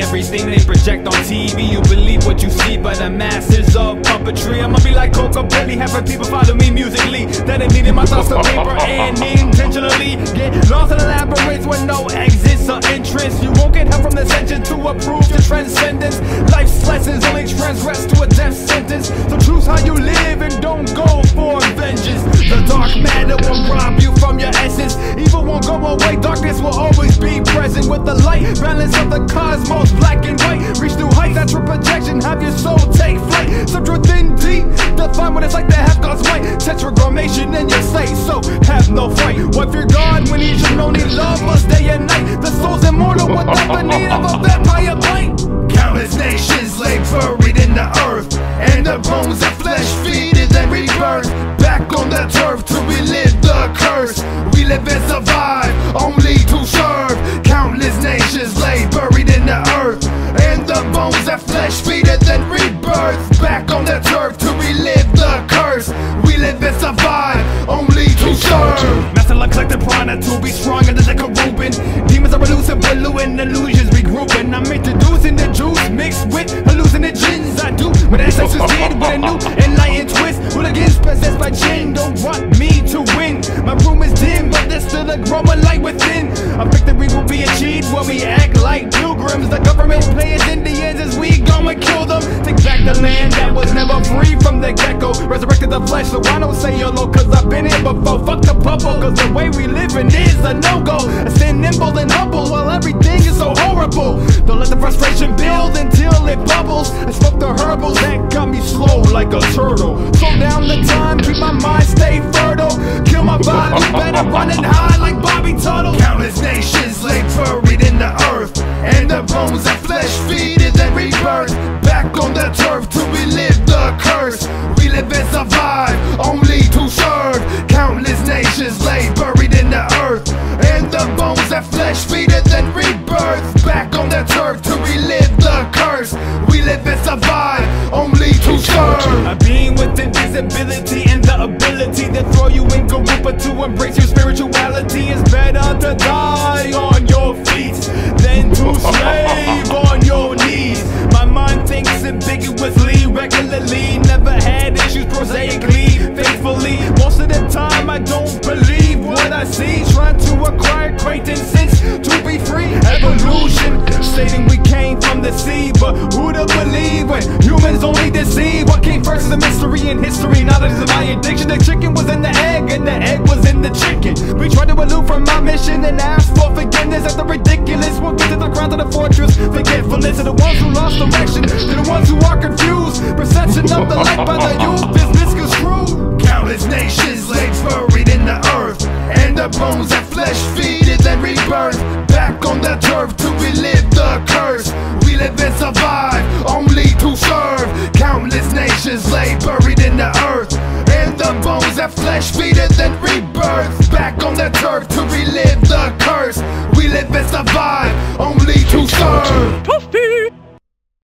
everything they project on TV. You believe what you see by the masters of puppetry. I'ma be like Coco Billy, having people follow me musically. Dedicating my thoughts to paper and intentionally get lost in the labyrinth with no exits or entrance. You won't get help from the center to approve the transcendence. Life's lessons only transgress to a death sentence. So choose how you live and don't go for vengeance. The dark matter will rob you from your essence. Evil won't go away, darkness will always be present. With the light balance of the cosmos, black and white, reach new heights, that's your projection. Have your soul take flight, so within deep, define what it's like to have God's might. Tetragrammaton in your state, so have no fright. What if you're God when he should only love us day and night? The soul's immortal without the need of a vampire bite. Countless nations lay buried in the earth, and the bones of flesh feeded and rebirth. Back on the turf to relive the curse. We live and survive, only to serve. Countless nations lay buried in the earth, and the bones of flesh feeded and rebirth. Back on the turf to relive the curse. We live and survive, only to serve. Master like collective prana to be stronger than the Karubin. Demons are elusive, and illusions regrouping. I'm introducing the juice mixed with hallucinogens. I do what ancestors did with a new enlightened twist. Hooligans possessed by gin don't want me to win. My room is dim, but there's still a growing light within. A victory will be achieved when we act like pilgrims. The government plays Indians as we go and kill them. Take back the land that was never free from the gecko. Resurrected the flesh, so I don't say YOLO, cause I've been here before. Fuck the bubble, cause the way we living is a no-go. I stand nimble and humble while everything is so horrible. Don't let the frustration build until it bubbles. I smoke the herbals that got me slow like a turtle. Slow down the time, keep my mind stay fertile. Kill my body, better run and hide like Bobby Tuttle. Countless nations lay buried in the earth, and the bones of flesh feeded and rebirth. Back on the turf to relive the curse. We live and survive, only to serve. Countless nations lay buried in the earth, and the bones of flesh feeded and rebirth. Back on the turf to relive the curse. We live and survive, only to serve. A being with invisibility and the ability to throw you in Garupa to embrace your spirituality. It's better to die on your feet than to slave on your knees. My mind thinks ambiguously, regularly, never had issues prosaically, faithfully. Most of the time I don't believe what I see, trying to acquire acquaintances to be free. Evolution, stating we came from the sea, but who to believe when humans only deceive? What came first is a mystery in history, now that it's my addiction. The chicken was in the egg and the egg was in the chicken. We tried to elude from my mission and ask for forgiveness at the ridiculous. We'll get to the ground to the fortress. Forgetfulness of the ones who lost direction, to the ones who are confused. Perception of the light by the youth is misconstrued. Countless nations lay buried in the earth, and the bones of flesh feeded and rebirth. Back on the turf to relive the curse. We live and survive, only to serve. Countless nations lay buried in the earth, and the bones of flesh feeded and rebirth. Back on the turf to relive the curse. We live and survive, only to serve.